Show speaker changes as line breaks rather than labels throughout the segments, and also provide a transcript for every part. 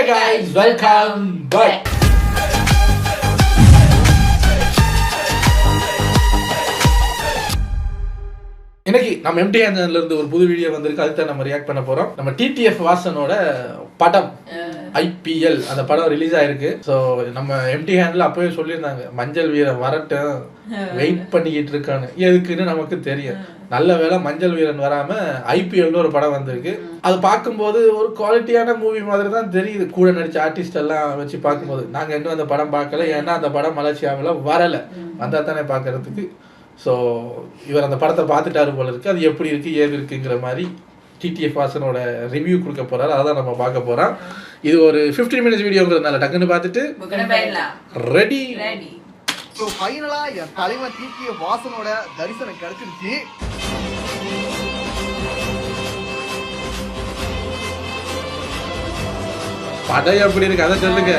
guys, welcome back. இன்னைக்கு நம்ம empty சேனல்ல இருந்து ஒரு புது வீடியோ வந்திருக்கு. அதுக்கு நம்ம ரியாக்ட் பண்ண போறோம். நம்ம டிடிஎஃப் வாசனோட படம் ஐபிஎல் அந்த படம் ரிலீஸ் ஆயிருக்கு. ஸோ நம்ம எம்டி ஹேண்டில் அப்பவே சொல்லியிருந்தாங்க மஞ்சள் வீரன் வரட்டும் வெயிட் பண்ணிக்கிட்டு இருக்கான்னு. எதுக்குன்னு நமக்கு தெரியும். நல்ல வேளை மஞ்சள் வீரன் வராம ஐபிஎல்னு ஒரு படம் வந்திருக்கு. அது பார்க்கும்போது ஒரு குவாலிட்டியான மூவி மாதிரி தான் தெரியுது. கூட நடிச்ச ஆர்டிஸ்ட் எல்லாம் வச்சு பார்க்கும்போது நாங்கள் இன்னும் அந்த படம் பார்க்கல. ஏன்னா அந்த படம் மலேசியாவில் வரலை. வந்தால் தானே பார்க்கறதுக்கு. ஸோ இவர் அந்த படத்தை பார்த்துட்டாரு போல இருக்கு. அது எப்படி இருக்கு ஏது இருக்குங்கிற மாதிரி டிடிஎஃப் வாசனோட ரிவ்யூ கொடுக்க போறாரு. அதான் நம்ம பார்க்க போறோம். இது ஒரு 15 மினிட்ஸ் வீடியோங்கிறதுனால டக்குன்னு பார்த்துட்டு ரெடி.
ஸோ ஃபைனலா என் தலைவர் டிடிஎஃப் வாசனோட தரிசனம் கிடைச்சிருச்சு.
படம் எப்படி இருக்கு அதை சொல்லுங்க.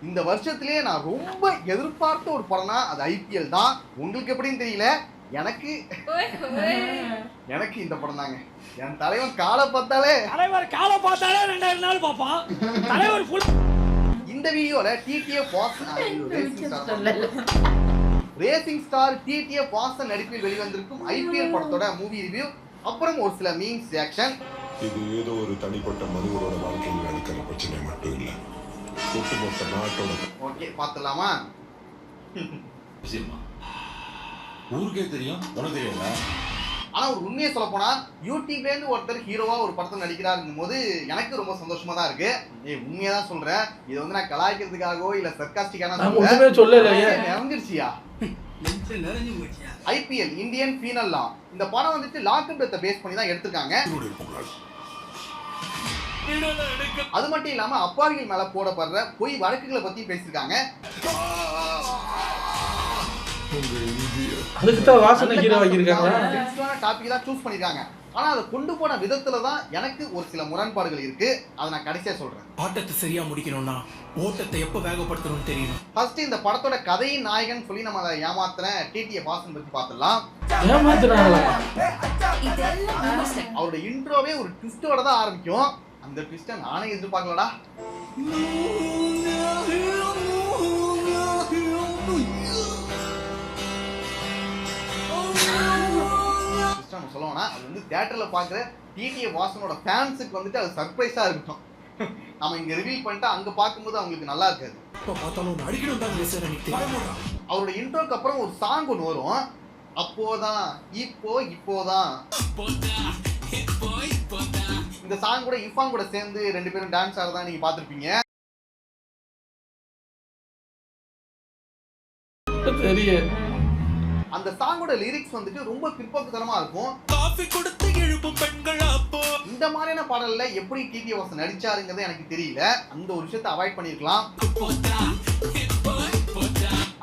இந்த வருஷத்திலேயே நான் ரொம்ப எதிர்பார்த்த ஒரு படம்னா அது ஐபிஎல் தான். உங்களுக்கு எப்படின்னு தெரியல, எனக்கு இந்த படம் தாங்க. என் தலைவன் காலை பார்த்தாலே
2 நாள் பார்ப்பான் தலைவர்.
இந்த வீடியோல TTF Vasan racing star TTF Vasan நடிப்பில் வெளிவந்திருக்கும் ஐபிஎல் படத்தோட மூவி ரிவ்யூ, அப்புறம் ஒரு சில மீம்ஸ் ரியாக்ஷன்.
இது ஏதோ ஒரு தனிப்பட்ட மனிதரோட வாழ்க்கையில் நடக்கிற பிரச்சனை மட்டும் இல்லை, ஒட்டுமொத்த நாட்டோட.
ஓகே, பார்த்துடலாமா?
ஊருக்கே தெரியும், உனக்கு தெரியுங்களா?
ஆனால் ஒரு உண்மையை சொல்ல போனால் யூடியூப்லேருந்து ஒருத்தர் ஹீரோவாக ஒரு படத்தில் நடிக்கிறாருங்கும் போது எனக்கு ரொம்ப சந்தோஷமா தான் இருக்கு. உண்மையாக தான் சொல்கிறேன். இது வந்து நான் கலாய்க்கிறதுக்காகவோ இல்லை சர்காஸ்டிக்கான இறந்துருச்சியா. ஐபிஎல் இந்தியன் பீனல் லா இந்த படம் வந்துட்டு லாக்அப் டெத்தை பேஸ் பண்ணி தான் எடுத்திருக்காங்க. அது மட்டும் இல்லாமல் அப்பாவிகள் மேலே போடப்படுற பொய் வழக்குகளை பற்றி பேசியிருக்காங்க. டாபிக் தான் சூஸ் பண்ணிருக்காங்க. ஆனா அதை கொண்டு போன விதத்துல தான் எனக்கு ஒரு சில முரண்பாடுகள் இருக்கு. அதை நான் கடைசியா சொல்றேன்.
ஆட்டத்தை சரியா முடிக்கணும்னா ஓட்டத்தை எப்ப வேகப்படுத்தணும்னு தெரியணும்.
ஃபர்ஸ்ட் இந்த படத்தோட கதையின் நாயகன் சொல்லி நம்ம அதை ஏமாத்துற டிடிஎஃப் வாசன் பத்தி பார்த்துடலாம். அவரோட இன்ட்ரோவே ஒரு ட்விஸ்டோட தான் ஆரம்பிக்கும். அந்த ட்விஸ்ட்டை நானே எதிர்பார்க்கலடா. சொல்லணும்னா அது வந்து தியேட்டர்ல பாக்குற டிடிஎஃப் வாசனோட ஃபேன்ஸுக்கு வந்துட்டு அது சர்ப்ரைஸா இருக்கட்டும். நம்ம இங்க ரிவீல் பண்ணிட்டு அங்க பார்க்கும்போது அவங்களுக்கு நல்லா இருக்காது. அவரோட இன்ட்ரோக்கு அப்புறம் ஒரு சாங் ஒன்று வரும். அப்போதான் இப்போதான் இந்த சாங் கூட இஃபான் கூட சேர்ந்து 2 பேரும் டான்ஸ் ஆடுறதா நீங்க பார்த்திருப்பீங்க. அந்த சாங்கோட லிரிக்ஸ் வந்துட்டு ரொம்ப பிற்போக்குத்தனமா இருக்கும். இந்த மாதிரியான பாடல்ல எப்படி டிடிஎஃப் வாசன் நடிச்சாருங்கிறது எனக்கு தெரியல. அந்த ஒரு விஷயத்தை அவாய்ட் பண்ணிருக்கலாம்.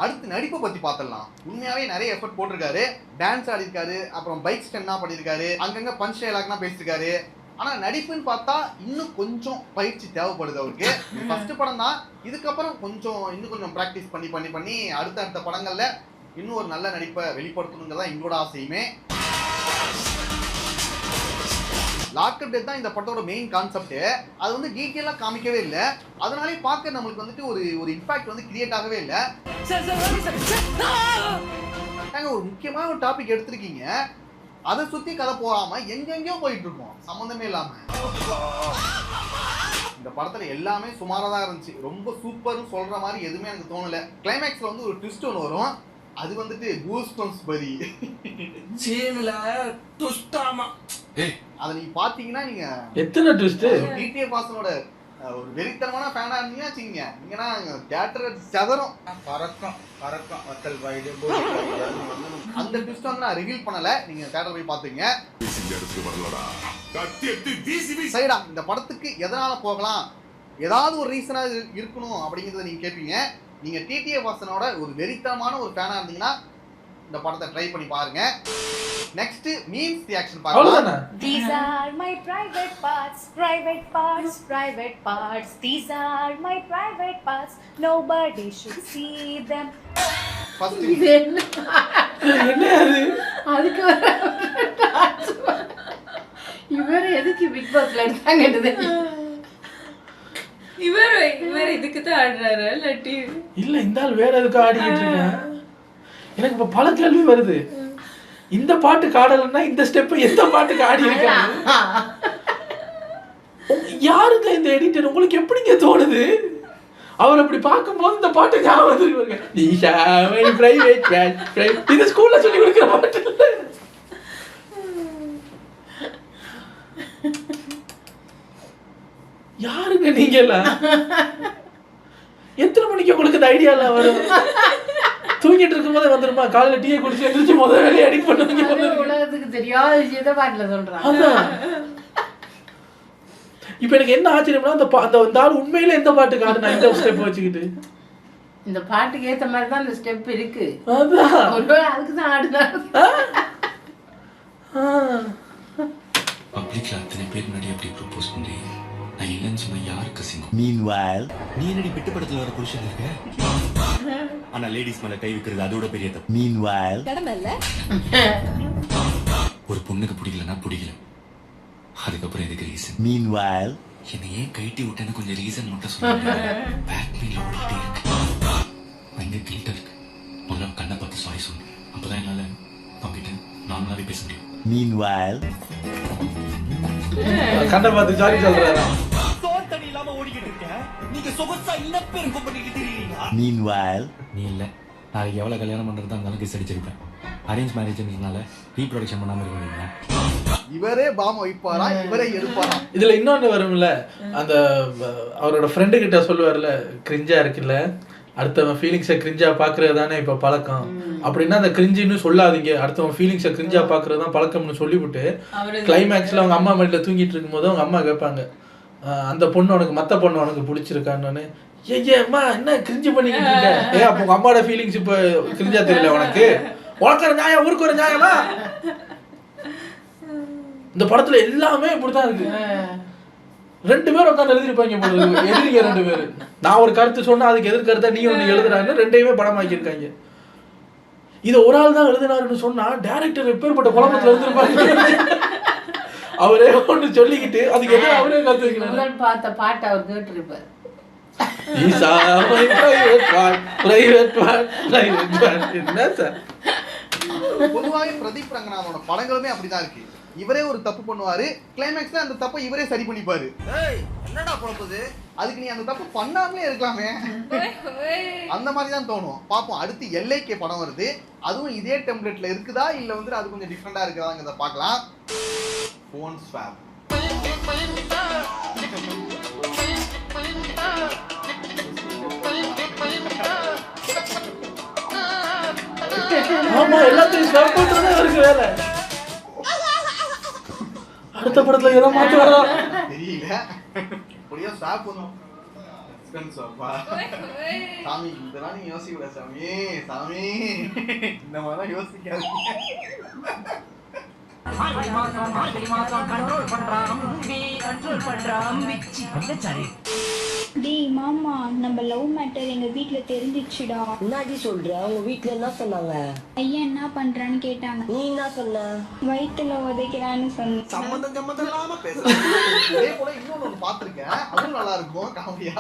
அடுத்து நடிப்பை பத்தி பார்த்துடலாம். உண்மையாவே நிறைய எஃபர்ட் போட்டிருக்காரு. டான்ஸ் ஆடிருக்காரு, அப்புறம் பைக் ஸ்டன்னா பண்ணிருக்காரு, அங்கங்க பஞ்ச் டயலாக்னா பேசிருக்காரு. ஆனா நடிப்புன்னு பார்த்தா இன்னும் கொஞ்சம் பயிற்சி தேவைப்படுது அவருக்கு. ஃபர்ஸ்ட் படம் தான். இதுக்கப்புறம் இன்னும் கொஞ்சம் பிராக்டிஸ் பண்ணி அடுத்த படங்கள்ல இன்னும் ஒரு நல்ல நடிப்பை வெளிப்படுத்தணுங்கிறதா எங்களோட ஆசையுமே. லாக்அப் டெத் தான் இந்த படத்தோட மெயின் கான்செப்ட். அது வந்து டீட்டெயிலாக காமிக்கவே இல்லை. அதனாலே பார்க்க நம்மளுக்கு வந்துட்டு ஒரு இம்பாக்ட் வந்து கிரியேட் ஆகவே இல்லை. நாங்கள் ஒரு முக்கியமான ஒரு டாபிக் எடுத்திருக்கீங்க, அதை சுற்றி கதை போகாம எங்கெங்கேயோ போயிட்டு இருக்கோம் சம்மந்தமே இல்லாமல். இந்த படத்துல எல்லாமே சுமாராக தான் இருந்துச்சு. ரொம்ப சூப்பர்னு சொல்ற மாதிரி எதுவுமே எனக்கு தோணல. கிளைமேக்ஸ்ல வந்து ஒரு ட்விஸ்ட் ஒன்று வரும். அது வந்துட்டு கூஸ்பம்ஸ் பரி சீன்ல ட்விஸ்டாமா. அத நீங்க பாத்தீங்கன்னா நீங்க எத்தனை ட்விஸ்ட் டிடிஎஃப் வாசனோட ஒரு வெறித்தனமான ஃபேனா இருந்தீங்கன்னா வச்சுக்கீங்க, நீங்கன்னா தியேட்டர் சதறம் பறக்கம் மக்கள் வாயிலே அந்த ட்விஸ்ட் வந்து நான் ரிவீல் பண்ணல. நீங்க தியேட்டர் போய் பாத்துங்க. சரிடா, இந்த படத்துக்கு எதனால போகலாம், ஏதாவது ஒரு ரீசனா இருக்கணும் அப்படிங்கறத நீங்க கேட்பீங்க. நீங்க டிடிஎஃப் வாசனோட ஒரு வெறித்தனமான ஒரு ஃபேனா இருந்தீங்கன்னா இந்த படத்தை ட்ரை பண்ணி பாருங்க. நெக்ஸ்ட் மீம்ஸ் ரியாக்ஷன் பார்க்கலாம்.
These are my private parts. These are my private parts. Nobody should see them.
First
என்ன
அதுக்கு இவரே எதுக்கு பிக் பாஸ்ல எடுத்தாங்கன்னு
இவர் இதுக்கு தான் ஆடுறாரு இல்லாட்டி
இல்ல இந்த ஆள் வேற எதுக்கு ஆடிக்கிட்டு இருக்கேன். எனக்கு இப்ப பல கேள்வி வருது. இந்த பாட்டுக்கு ஆடலைன்னா இந்த ஸ்டெப் எந்த பாட்டுக்கு ஆடி இருக்காங்க? யாருங்க இந்த எடிட்டர்? உங்களுக்கு எப்படிங்க தோணுது? அவர் அப்படி பார்க்கும்போது இந்த பாட்டு ஞாபகம் வந்துருவாங்க. இது ஸ்கூல்ல சொல்லி கொடுக்குற பாட்டு இல்ல. யாருங்க நீங்க எல்லாம்? எத்தனை மணிக்கு உங்களுக்கு இந்த ஐடியா எல்லாம் வரும்? தூங்கிட்டு இருக்கும் போதே வந்துருமா? காலையில டீயை குடிச்சு எழுந்திரிச்சு முதல் வேலையை அடிக்க பண்ணுவீங்க.
உலகத்துக்கு தெரியாத விஷயத்த பாட்டுல சொல்றான்.
அதான் இப்ப எனக்கு என்ன ஆச்சரியம்னா அந்த ஆள் உண்மையில எந்த பாட்டுக்கு ஆடுனா இந்த ஸ்டெப் வச்சுக்கிட்டு?
இந்த பாட்டுக்கு ஏத்த மாதிரி தான் இந்த ஸ்டெப் இருக்கு.
அதான்
ஒருவேளை அதுக்கு தான் ஆடுனாரு.
பப்ளிக்ல அத்தனை பேர் முன்னாடி அப்படி ப்ரோபோஸ் பண்ணி நான் இல்லைன்னு சொன்னா யாருக்கு சிங்கம்?
Meanwhile, நீ என்னடி பிட்டு படத்துல வர புருஷன் இருக்க? ஆனா லேடிஸ் மேல கை வைக்கிறது அதோட பெரிய தப்பு. Meanwhile,
ஒரு பொண்ணுக்கு பிடிக்கலன்னா பிடிக்கல, அதுக்கப்புறம் எதுக்கு ரீசன்?
Meanwhile,
என்னை ஏன் கைட்டி விட்டேன்னு கொஞ்சம் ரீசன் மட்டும் சொல்லுங்க. பேக்மீன்ல ஓடிட்டே இருக்கு, பயங்கர கில்ட்டா இருக்கு. முதல்ல கண்ணை பார்த்து சாரி சொல்லு, அப்பதான் என்னால அவங்கிட்ட நார்மலாவே பேச முடியும்.
Meanwhile,
கண்ணை பார்த்து சாரி சொல்றாரு.
சோத்தடி இல்லாம ஓடிக்கிட்டு இருக்க. நீங்க சொகசா இன்னப்பேர் பண்ணிக்கிட்டு இருக்கீங்க. Meanwhile,
நீ இல்லை, நாளைக்கு எவ்வளோ கல்யாணம் பண்ணுறதா இருந்தாலும் கிஸ் அடிச்சிருப்பேன். அரேஞ்ச் மேரேஜ்ன்றதுனால ரீப்ரொடக்ஷன் பண்ணாமல் இருக்கீங்களா?
இவரே பாம் வைப்பாரா, இவரே எடுப்பாரா?
இதுல இன்னொன்னு வரும்ல, அந்த அவரோட ஃப்ரெண்டு கிட்ட சொல்லுவார்ல, கிரிஞ்சா இருக்குல்ல, அடுத்தவன் ஃபீலிங்ஸை கிரிஞ்சா பாக்குறது தானே இப்ப பழக்கம். அப்படின்னா அந்த கிரிஞ்சின்னு சொல்லாதீங்க, அடுத்தவன் ஃபீலிங்ஸை கிரிஞ்சா பாக்குறது தான் பழக்கம்னு சொல்லிவிட்டு கிளைமேக்ஸ்ல அவங்க அம்மா மடியில தூங்கிட்டு இருக்கும் போது அவங்க அம்மா கேட்பாங்க, அந்த பொண்ணு உனக்கு மத்த பொண்ணு உனக்கு பிடிச்சிருக்கான்னு. ஏ அம்மா என்ன கிரிஞ்சு பண்ணிக்கிட்டு இருக்க? அப்போ உங்க அம்மாவோட ஃபீலிங்ஸ் இப்ப கிரிஞ்சா தெரியல உனக்கு? உனக்கு ஒரு நியாயம், ஊருக்கு ஒரு நியாயமா? இந்த படத்துல எல்லாமே இப்படித்தான் இருக்கு. ரெண்டு பேரும் உட்காந்து எழுதிருப்பாங்க போல, எதிரிங்க ரெண்டு பேரு. நான் ஒரு கருத்து சொன்னா அதுக்கு எதிர்கருத்தா நீ ஒண்ணு எழுதுறாங்க, ரெண்டையுமே படம் ஆக்கியிருக்காங்க. இதை ஒரு ஆள் தான் எழுதினாருன்னு சொன்னா டைரக்டர் எப்பேற்பட்ட குழப்பத்துல எழுதிருப்பாங்க. அவரே ஒண்ணு சொல்லிக்கிட்டு அதுக்கு எதிராக அவரே கருத்து வைக்கிறாரு.
பார்த்த பாட்டு அவர் கேட்டிருப்பாரு.
பொதுவாக பிரதீப் ரங்கநாதனோட படங்களுமே அப்படிதான் இருக்கு. இவரே ஒரு தப்பு பண்ணுவாரு, கிளைமேக்ஸ்ல அந்த தப்பை இவரே சரி பண்ணிப்பாரு. என்னடா குழப்பது, அதுக்கு நீ அந்த தப்பு பண்ணாமலே இருக்கலாமே, அந்த மாதிரி தான் தோணும். பாப்போம், அடுத்து LAK படம் வருது, அதுவும் இதே டெம்ப்ளேட்ல இருக்குதா இல்ல வந்து அது கொஞ்சம் டிஃப்ரெண்டா இருக்குதாங்கிறத பார்க்கலாம். Phone swap.
ஆமா, எல்லாத்தையும் ஸ்வாப் பண்றதே இருக்கு வேலை. அடுத்த படத்துல ஏதோ மாத்தி வரா
தெரியல, அப்படியே ஸ்வாப் பண்ணும். சாமி இதெல்லாம் நீங்க யோசிக்கல சாமி, சாமி இந்த மாதிரிலாம் யோசிக்காதீங்க.
டேய் மாமா, நம்ம லவ் மேட்டர் எங்க வீட்ல தெரிஞ்சிச்சுடா.
என்னாடி சொல்ற? உங்க வீட்ல என்ன சொன்னாங்க?
ஐயா என்ன பண்றான்னு கேட்டாங்க.
நீ என்ன சொன்ன?
வயித்துல உதைக்கிறான்னு சொன்னேன்.
சம்பந்தம் இல்லாம பேசுறேன். இதே போல இன்னொன்னு பாத்திருக்கேன், அதுவும் நல்லா இருக்கும் காமெடியா.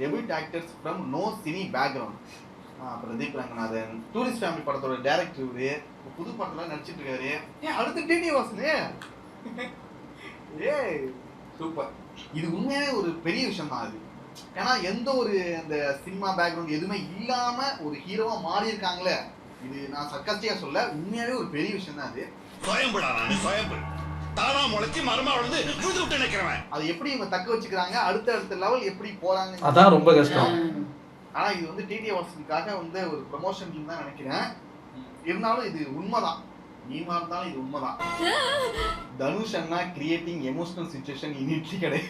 Debut actors from no cine background. Pradeep Ranganathan tourist family படத்தோட டைரக்டர் இவரு, புது படத்துல நடிச்சிட்டு இருக்காரு. அடுத்து டிடி வாசனே, சூப்பர். இது உண்மையாவே ஒரு பெரிய விஷயம் தான் அது. ஏன்னா எந்த ஒரு அந்த சினிமா பேக்ரவுண்ட் எதுவுமே இல்லாம ஒரு ஹீரோவா மாறி இருக்காங்களே, இது நான் சர்க்காஸ்டிக்கா சொல்ல, உண்மையாவே ஒரு பெரிய விஷயம் தான் அது. அது எப்படி இவங்க தக்க வச்சுக்கிறாங்க, அடுத்த லெவல் எப்படி போறாங்க,
அதான் ரொம்ப கஷ்டம்.
ஆனா இது வந்து டிடி வாசனுக்காக வந்து ஒரு ப்ரமோஷன் தான் நினைக்கிறேன். இருந்தாலும் இது உண்மைதான், நீமா இருந்தாலும் இது உண்மைதான். தனுஷ் அண்ணா creating emotional situation in Idli Kadai.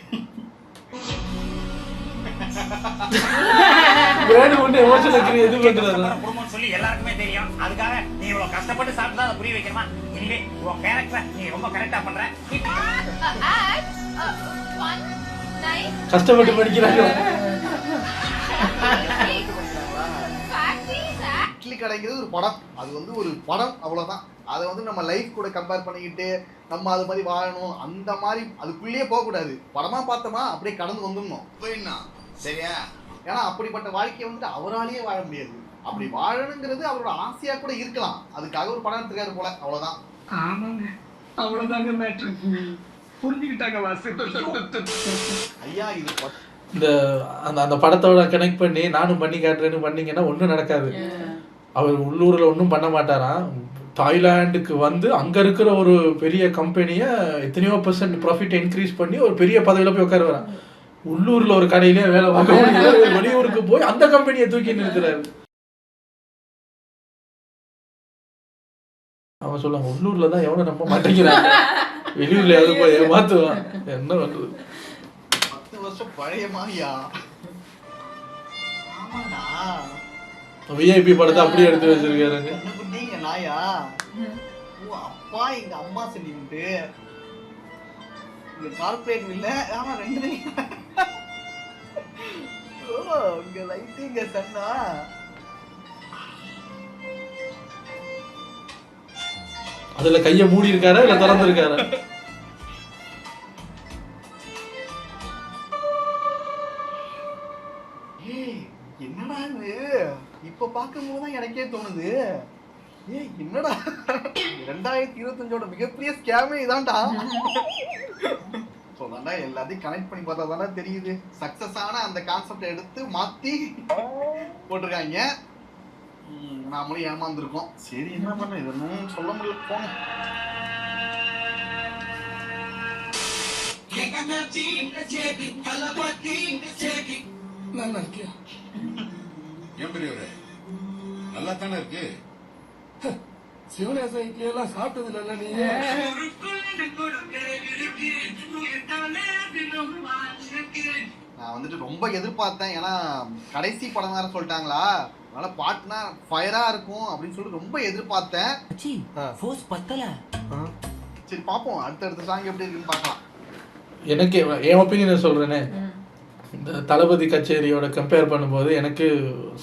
சொல்லி எல்லாருக்குமே தெரியும், அதுக்காக நீ இவ்வளவு கஷ்டப்பட்டு சாப்பிட்டு அதை புரிய வைக்கணுமா? இனிமே உன் கேரக்டர் நீ ரொம்ப கரெக்டா பண்ற.
கஷ்டப்பட்டு படிக்கிறாங்க.
இட்லி கடைங்கிறது ஒரு படம், அது வந்து ஒரு படம், அவ்வளவுதான். அதை வந்து நம்ம லைஃப் கூட கம்பேர் பண்ணிக்கிட்டு நம்ம அது மாதிரி வாழணும் அந்த மாதிரி அதுக்குள்ளேயே போகக்கூடாது. படமா பார்த்தோமா அப்படியே கடந்து வந்துடணும்.
சரியா?
ஏன்னா அப்படிப்பட்ட வாழ்க்கையை வந்துட்டு அவராலேயே வாழ முடியாது. அப்படி வாழணுங்கிறது அவரோட ஆசையா கூட இருக்கலாம். அதுக்காக ஒரு படம் எடுத்துக்காரு போல, அவ்வளவுதான்.
ஆமாங்க, அவ்வளவுதாங்க மேட்ரு. புரிஞ்சுக்கிட்டாங்க வாசு.
ஐயா இது
இந்த அந்த படத்தோட கனெக்ட் பண்ணி நானும் பண்ணி காட்டுறேன்னு பண்ணீங்கன்னா ஒன்றும் நடக்காது. அவர் உள்ளூரில் ஒன்றும் பண்ண மாட்டாராம். தாய்லாண்டுக்கு வந்து அங்கே இருக்கிற ஒரு பெரிய கம்பெனியை எத்தனையோ % ப்ராஃபிட் இன்க்ரீஸ் பண்ணி ஒரு பெரிய பதவியில் போய் உட்கார வரான். உள்ளூரில் ஒரு கடையிலே வேலை பார்க்க முடியல, வெளியூருக்கு போய் அந்த கம்பெனியை தூக்கி நிறுத்துறாரு. அவன் சொல்லுவாங்க, உள்ளூரில் தான் எவனும் நம்ப மாட்டேங்கிறாங்க, வெளியூரில் எது போய் ஏமாத்துவான். என்ன பண்ணுறது?
10 வருஷம் பழைய மாதிரியா? ஆமாடா,
விஐபி படத்தை அப்படியே எடுத்து வச்சிருக்காருங்க.
என்ன பண்ணீங்க நாயா? ஓ அப்பா எங்க அம்மா சொல்லிட்டு இந்த கார்பரேட் இல்ல. ஆமா 2 ஓ இங்க லைட் இங்க சன்னா.
அதுல கைய மூடி இருக்காரா இல்ல திறந்து இருக்காரா?
என்னடா இது? இப்ப பார்க்கும்போது தான் எனக்கே தோணுது, என்னடா 2025ஓட மிகப்பெரிய ஸ்கேமே இதான்டா. சொன்னா எல்லாத்தையும் கனெக்ட் பண்ணி பார்த்தா தானே தெரியுது. சக்சஸ் ஆன அந்த கான்செப்டை எடுத்து மாத்தி போட்டிருக்காங்க. நாமளும் ஏமாந்துருக்கோம். சரி என்ன பண்ண, இதெல்லாம் சொல்ல முடியல, போங்க.
நல்லா இருக்கியா?
ஏன் பெரியவரே, நல்லா தானே இருக்கு.
சிவனேச இட்லி எல்லாம் சாப்பிட்டது இல்ல நீ?
நான் வந்துட்டு ரொம்ப எதிர்பார்த்தேன். ஏன்னா கடைசி படம் வேற சொல்லிட்டாங்களா, அதனால பாட்டுனா ஃபயரா இருக்கும் அப்படின்னு சொல்லிட்டு ரொம்ப எதிர்பார்த்தேன். சரி பாப்போம், அடுத்தடுத்த சாங் எப்படி இருக்குன்னு பார்க்கலாம்.
எனக்கு என் ஒப்பீனியன் சொல்றேனே, இந்த தளபதி கச்சேரியோட கம்பேர் பண்ணும்போது எனக்கு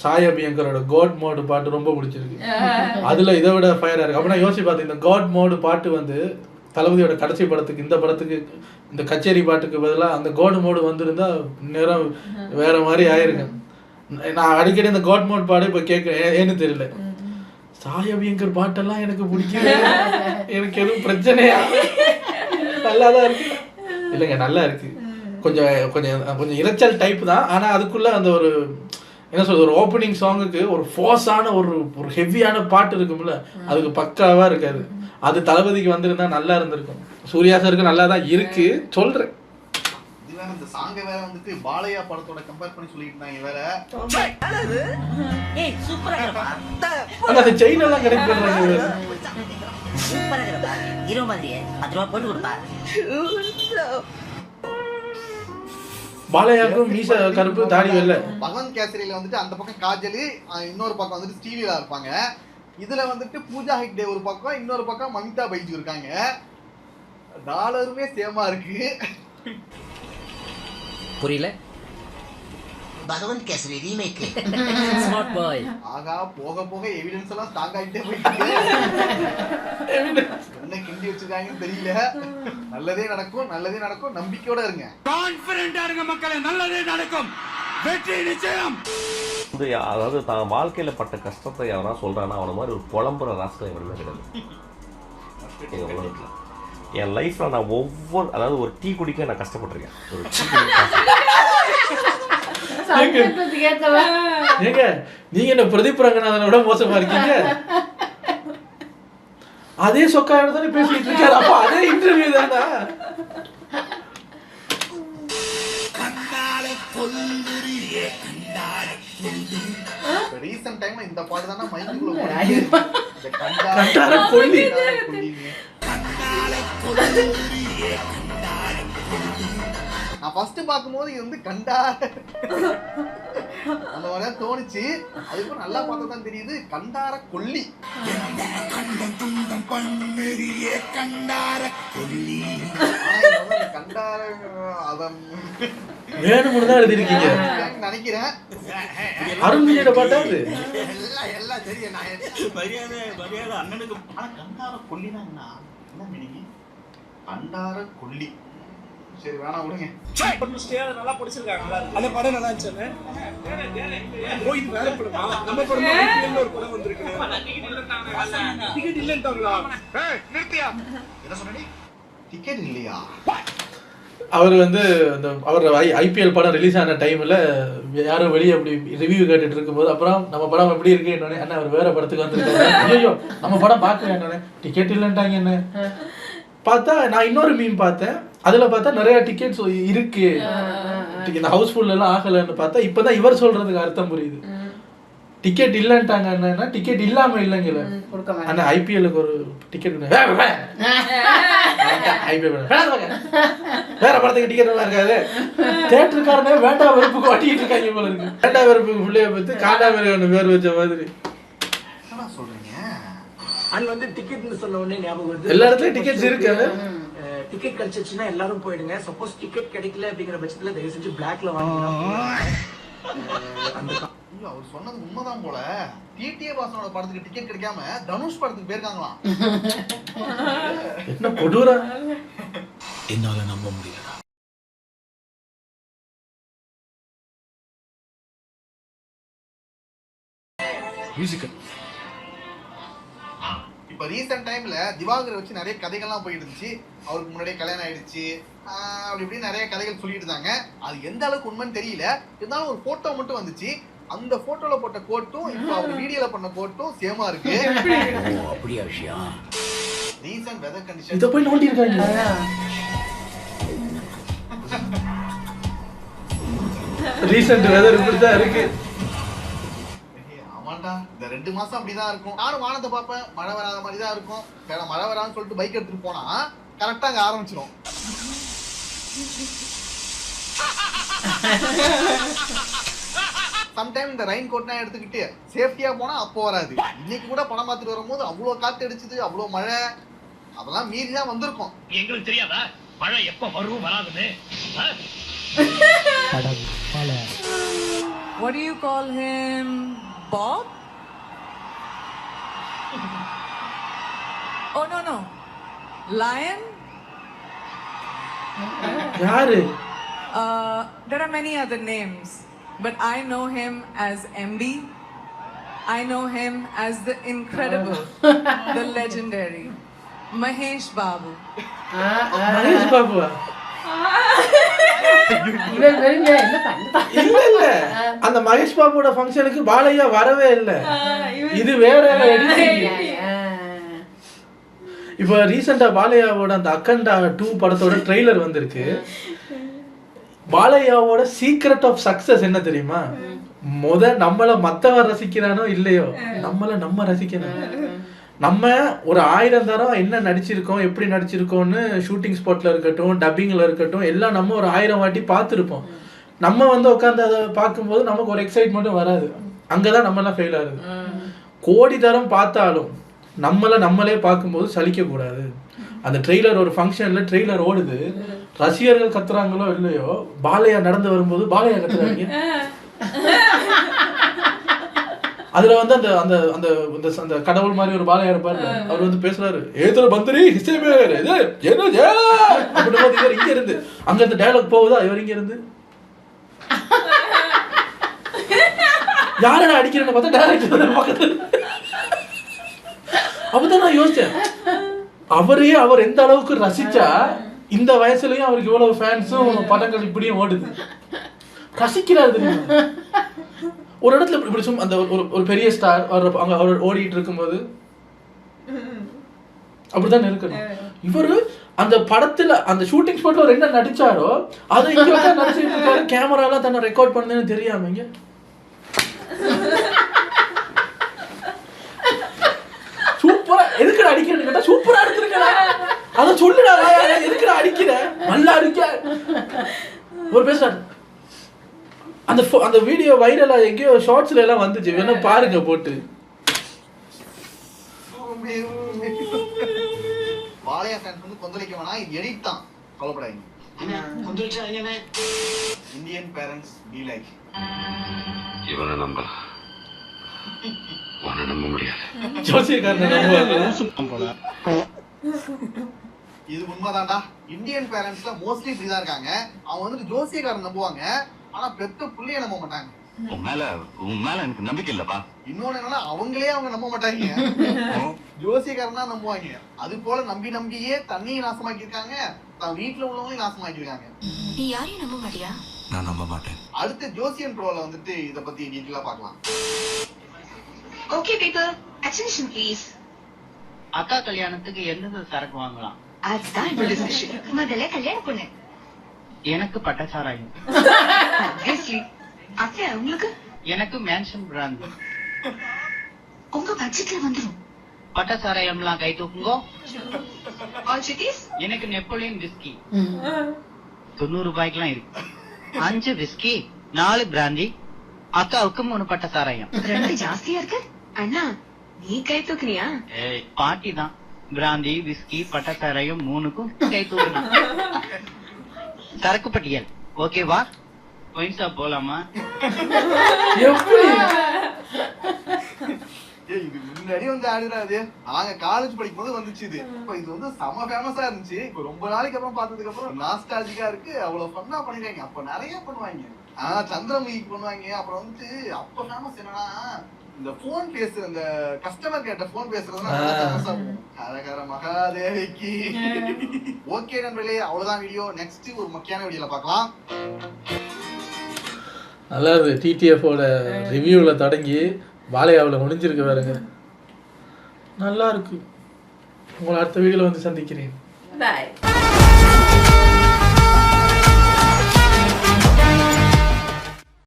சாய் அபியங்கரோட காட் மோடு பாட்டு ரொம்ப பிடிச்சிருக்கு. அதுல இதை விட ஃபயரா இருக்கு. அப்படின்னா யோசிச்சு பார்த்து, இந்த காட் மோடு பாட்டு வந்து தளபதியோட கடைசி படத்துக்கு, இந்த படத்துக்கு, இந்த கச்சேரி பாட்டுக்கு பதிலாக அந்த காட் மோடு வந்திருந்தா நேரம் வேற மாதிரி ஆயிருங்க. நான் அடிக்கடி இந்த காட் மோட் பாடு இப்போ கேட்குறேன், ஏன்னு தெரியல. சாய் அபியங்கர் பாட்டெல்லாம் எனக்கு பிடிக்கல, எனக்கு எதுவும் பிரச்சனையா? நல்லா தான் இருக்கு. இல்லைங்க, நல்லா இருக்கு. கொஞ்சம் கொஞ்சம் கொஞ்சம் இரைச்சல் டைப் தான். ஆனால் அதுக்குள்ளே அந்த ஒரு என்ன சொல்றது, ஒரு ஓப்பனிங் சாங்குக்கு ஒரு ஃபோர்ஸான ஒரு ஹெவியான பாட்டு இருக்கும்ல, அதுக்கு பக்காவாக இருக்காது. அது தளபதிக்கு வந்திருந்தா நல்லா இருந்திருக்கும். சூர்யா சாருக்கு நல்லா தான் இருக்கு சொல்கிறேன்.
இதுவேற இந்த சாங்கை வேற வந்துட்டு பாலையா படத்தோட கம்பேர் பண்ணி சொல்லிட்டு இருந்தாங்க வேற.
ஆனால் அந்த செயின் எல்லாம் கனெக்ட் பண்ணுறாங்க. பாலையாக்கும் மீச கருப்பு தாடி வெள்ளை.
பகவந்த் கேசரியில வந்துட்டு அந்த பக்கம் காஜல், இன்னொரு பக்கம் வந்துட்டு ஸ்ரீலீலா இருப்பாங்க. இதுல வந்துட்டு பூஜா ஹெக்டே ஒரு பக்கம், இன்னொரு பக்கம் மமிதா பைஜு இருக்காங்க. டாலருமே சேமா இருக்கு.
புரியல?
Bhagwant kesari remake.
Smart boy.
ஆகா, போக போக எவிடன்ஸ் எல்லாம் ஸ்ட்ராங் ஆயிட்டே போயிட்டு என்ன கிண்டி வச்சிருக்காங்கன்னு தெரியல. நல்லதே நடக்கும், நல்லதே நடக்கும், நம்பிக்கையோட இருங்க.
கான்ஃபிடென்ட்டா இருங்க மக்களே, நல்லதே நடக்கும், வெற்றி நிச்சயம்.
அதாவது தான் வாழ்க்கையில பட்ட கஷ்டத்தை எவனா சொல்றானா அவன மாதிரி ஒரு புலம்புற ராஸ்கல் எவனுமே கிடையாது எங்க உலகத்துல. என் லைஃப்ல நான் ஒவ்வொரு, அதாவது ஒரு டீ குடிக்க நான் கஷ்டப்பட்டிருக்கேன். ஒரு டீ
ஏங்க நீங்க என்ன பிரதீப் ரங்கநாதனோட மோசமா இருக்கீங்க? அதே சொக்காயோட தானே பேசிட்டு இருக்காரு. அப்ப அதே இன்டர்வியூ தானா?
ரீசன்ட் டைம்ல இந்த பாட்டு தானே மைக்குள்ள போடுறாங்க. இந்த
கண்டார கொல்லி.
நான் ஃபர்ஸ்ட் பார்க்கும்போது இது வந்து கண்டார அந்த மாதிரி தோணுச்சு. அதுக்கும் நல்லா பார்த்தா தான் தெரியுது கண்டார கொல்லி. கண்டார அதம்
வேணும்னு தான் எழுதிருக்கீங்க
நினைக்கிறேன்.
அருண்விஜயோட பாட்டா அது?
எல்லாம் தெரியும். நான் மரியாதை அண்ணனுக்கு. ஆனா கண்டார கொல்லினா என்ன மீனிங்? கண்டார கொல்லி. சரி வேணாம் விடுங்க.
நல்லா படிச்சிருக்காங்க. அந்த படம் நல்லா இருந்துச்சு. ஓ இது வேற படமா? நம்ம படம் IPL ஒரு படம் வந்திருக்கு. டிக்கெட் இல்லன்றாங்களா?
ஏய் நிறுத்தியா? என்ன சொன்னடி? டிக்கெட் இல்லையா?
அவர் வந்து அந்த அவர் ஐபிஎல் படம் ரிலீஸ் ஆன டைமில் யாரும் வெளியே அப்படி ரிவ்யூ கேட்டுட்டு இருக்கும்போது அப்புறம் நம்ம படம் எப்படி இருக்கு என்னன்னு, அண்ணா அவர் வேற படத்துக்கு வந்துருக்காரு. ஐயோ நம்ம படம் பார்க்கல என்னன்னு, டிக்கெட் இல்லைன்ட்டாங்க என்ன. பார்த்தா நான் இன்னொரு மீம் பார்த்தேன். அதில் பார்த்தா நிறைய டிக்கெட்ஸ் இருக்கு, இந்த ஹவுஸ்ஃபுல் எல்லாம் ஆகலைன்னு பார்த்தா இப்போதான் இவர் சொல்றதுக்கு அர்த்தம் புரியுது. டிக்கெட் இல்லைன்ட்டாங்க என்னன்னா டிக்கெட் இல்லாம இல்லைங்கல. ஆனா ஐபிஎல்லுக்கு ஒரு டிக்கெட் வேற படத்துக்கு டிக்கெட் எல்லாம் இருக்காது. தியேட்டருக்காரனே வேண்டா வெறுப்புக்கு வட்டிக்கிட்டு இருக்காங்க போல இருக்கு. வேண்டா வெறுப்புக்கு பிள்ளைய பார்த்து காண்டா வெறுப்பு பேர் வச்ச மாதிரி
சொல்றீங்க.
அது வந்து டிக்கெட்னு சொன்ன உடனே ஞாபகம் வருது.
எல்லா இடத்துலயும் டிக்கெட்ஸ் இருக்கு.
டிக்கெட் கிடைச்சிச்சுன்னா எல்லாரும் போயிடுங்க. சப்போஸ் டிக்கெட் கிடைக்கல அப்படிங்கிற பட்சத்துல தயவு செஞ்சு பிளாக்ல வாங்கிக்கலாம்.
அவர் சொன்னது உண்மைதான் போல. டிடிஏ வாசனோட படத்துக்கு டிக்கெட் கிடைக்காம தனுஷ் படத்துக்கு போயிருக்காங்களாம்.
என்ன கொடூரா.
என்னால நம்ப முடியல. மியூசிக்கல்
இப்ப ரீசெண்ட் டைம்ல திவாகர் வச்சு நிறைய கதைகள்லாம் போயிட்டு இருந்துச்சு. அவருக்கு முன்னாடியே கல்யாணம் ஆயிடுச்சு அப்படி இப்படி நிறைய கதைகள் சொல்லிட்டு இருந்தாங்க. அது எந்த அளவுக்கு உண்மைன்னு தெரியல. இருந்தாலும் ஒரு போட்டோ மட்டும் வந்துச்சு. அந்த போட்டோல போட்ட கோட்டும் இப்ப அவர் வீடியோல பண்ண கோட்டும் சேமா இருக்கு.
அப்படியா விஷயம்?
ரீசன்ட் வெதர் கண்டிஷன்
இத போய் நோண்டி இருக்காங்க. ரீசன்ட் வெதர் இப்படி தான் இருக்கு.
ஆமாண்டா இந்த 2 மாசம் அப்படிதான் இருக்கும். நானும் வானத்தை பார்ப்பேன், மழை வராத மாதிரி தான் இருக்கும். வேற மழை வரான்னு சொல்லிட்டு பைக் எடுத்துட்டு போனா கரெக்டா அங்க ஆரம்பிச்சிடும். சம்டைம் இந்த ரெயின் கோட்னா எடுத்துக்கிட்டு சேஃப்டியா போனா அப்போ வராது. இன்னைக்கு கூட படம் பார்த்துட்டு வரும்போது அவ்வளவு காத்து அடிச்சுது, அவ்வளவு மழை, அதெல்லாம் மீறி தான் வந்திருக்கும்.
எங்களுக்கு தெரியாதா மழை எப்ப வரும் வராதுன்னு?
What do you call him? Bob? Oh no. Lion?
யாரு?
There are many other names, but I know him as MB. I know him as the incredible, the legendary Mahesh Babu.
Mahesh பாபுவா? இல்ல அந்த மகேஷ் பாபுவோட ஃபங்க்ஷனுக்கு பாலையா வரவே இல்ல. இது வேற எடிட்டிங். இப்போ ரீசெண்டா பாலையாவோட அந்த அக்கண்டா 2 படத்தோட ட்ரெய்லர் வந்திருக்கு. பாலையாவோட சீக்ரெட் ஆஃப் சக்சஸ் என்ன தெரியுமா? நம்மள மத்தவன் ரசிக்கிறானோ இல்லையோ நம்ம ரசிக்கணும். நம்ம ஒரு 1000 தரம் என்ன நடிச்சிருக்கோம், எப்படி நடிச்சிருக்கோம்னு ஷூட்டிங் ஸ்பாட்ல இருக்கட்டும், டப்பிங்ல இருக்கட்டும், எல்லாம் நம்ம ஒரு 1000 வாட்டி பார்த்துருப்போம். நம்ம வந்து உட்காந்து அதை பார்க்கும்போது நமக்கு ஒரு எக்ஸைட்மெண்ட்டும் வராது. அங்கதான் நம்மளாம் ஃபெயில் ஆகுது. கோடி தரம் பார்த்தாலும் நம்மளே பார்க்கும்போது சலிக்க கூடாது. அந்த ட்ரெய்லர் ஒரு ஃபங்க்ஷன்ல ட்ரெய்லர் ஓடுது, ரசிகர்கள் கத்துறாங்களோ இல்லையோ, பாலையா நடந்து வரும்போது பாலையா கத்துறாங்க. அதுல வந்து அந்த அந்த அந்த அந்த கடவுள் மாதிரி ஒரு பாலையா இருப்பாரு. அவர் வந்து பேசுறாரு, ஏதோ பந்தரி ஹிஸ்டேமேர் இது என்ன ஜே அப்படி போது இவர் இங்க இருந்து அங்க அந்த டயலாக் போகுதா, இவர் இங்க இருந்து யாரடா அடிக்கிறேன்னு பார்த்தா டைரக்டர் பக்கத்துல. அப்பதான் நான் யோசிச்சேன், அவர் எந்த அளவுக்கு ரசிச்சா இந்த வயசுலயும் அவருக்கு இவ்வளவு ஃபேன்ஸும் படங்கள் இப்படியும் ஓடுது. ரசிக்கிறாரு தெரியுமா? ஒரு இடத்துல இப்படி சும்மா அந்த ஒரு பெரிய ஸ்டார் அவர் ஓடிட்டு இருக்கும்போது அப்படிதான் இருக்கணும். இவரு அந்த படத்துல அந்த ஷூட்டிங் ஸ்பாட்ல என்ன நடிச்சாரோ அதை இங்க உட்கார்ந்து நடிச்சிட்டு இருக்காரு. கேமராலாம் தன்னை ரெக்கார்ட் பண்ணுதுன்னு தெரியாம இங்க சூப்பரா எதுக்குடா அடிக்கிறேன்னு கேட்டா சூப்பரா எடுத்திருக்கா. அதை சொல்லுடா, எதுக்குடா அடிக்கிற, நல்லா அடிக்க. ஒரு பேசுறாரு. அந்த வீடியோ வைரலா எங்கேயோ ஷார்ட்ஸ்ல எல்லாம் வந்துச்சு, வேணா பாருங்க போட்டு.
வாழையா ஃபேன்ஸ் வந்து கொந்தளிக்க வேணாம், இது எடிட் தான், கவலைப்படாதீங்க. Indian parents be like.
இவனை நம்பலாம், உன்னை நம்ப முடியாது.
இது உண்மைதான்டா. இந்தியன் பேரண்ட்ஸ்ல மோஸ்ட்லி இப்படிதான் இருக்காங்க. அவங்க வந்துட்டு ஜோசியக்காரன் நம்புவாங்க, ஆனா பெத்த புள்ளைய நம்ப மாட்டாங்க.
உன் மேல எனக்கு நம்பிக்கை இல்லப்பா.
இன்னொன்னு என்னன்னா அவங்களே அவங்க நம்ப மாட்டாங்க, ஜோசியக்காரன் தான் நம்புவாங்க. அது போல நம்பியே தண்ணியை நாசமாக்கி இருக்காங்க, தன் வீட்டுல உள்ளவங்களையும் நாசமாக்கி இருக்காங்க.
நீ யாரையும் நம்ப மாட்டியா?
நான் நம்ப மாட்டேன்.
அடுத்து ஜோசியன் ப்ரோல வந்துட்டு இத பத்தி டீடைலா பார்க்கலாம்.
Okay people, attention please.
அக்கா கல்யாணத்துக்கு எந்தெந்த சரக்கு வாங்கலாம்?
அதுதான் இந்த டிஸ்கஷன். முதல்ல கல்யாணம் பொண்ணு.
எனக்கு பட்டசாராயம்.
ஆப்வியஸ்லி. அக்கா உங்களுக்கு?
எனக்கு மேன்ஷன் பிராண்ட்.
உங்க பட்ஜெட்ல வந்துரும்.
பட்டசாராயம்லாம் கை தூக்குங்கோ.
All cities?
எனக்கு நெப்போலியன் விஸ்கி 90 ரூபாய்க்குலாம் இருக்கு. 5 விஸ்கி, 4 பிராந்தி, அக்காவுக்கு 3 பட்டசாராயம்.
2 ஜாஸ்தியா இருக்கு. அண்ணா நீ கை தூக்குனியா?
பாட்டி தான் பிராந்தி விஸ்கி பட்டசாராயம் 3க்கும் கை தூக்குனா. சரக்கு பட்டியல் ஓகேவா? ஒயின் ஷாப் போலாமா?
இது முன்னாடி வந்து ஆடுறாது, நாங்க காலேஜ் படிக்கும் போது வந்துச்சு இது. இப்ப இது வந்து செம ஃபேமஸா இருந்துச்சு. இப்ப ரொம்ப நாளைக்கு அப்புறம் பார்த்ததுக்கு அப்புறம் நாஸ்டாலஜிக்கா இருக்கு. அவ்வளவு ஃபன்னா பண்ணிருக்காங்க. அப்ப நிறைய பண்ணுவாங்க. சந்திரமுகிக்கு பண்ணுவாங்க. அப்புறம் வந்துட்டு அப்ப ஃபேமஸ் என்னன்னா இந்த போன் பேசுற, இந்த கஸ்டமர் கேட்ட போன் பேசுறதுனா ஹரஹர மகாதேவிக்கு. ஓகே நண்பர்களே, அவ்வளவுதான் வீடியோ. நெக்ஸ்ட் ஒரு முக்கியமான வீடியோல பார்க்கலாம்.
நல்லா இருக்கு. டிடிஎஃபோட ரிவ்யூவில் தொடங்கி வாழையாவில் முடிஞ்சிருக்கு பாருங்க, நல்லா இருக்கு. உங்களை அடுத்த வீடியோவில் வந்து சந்திக்கிறேன்.
பாய்.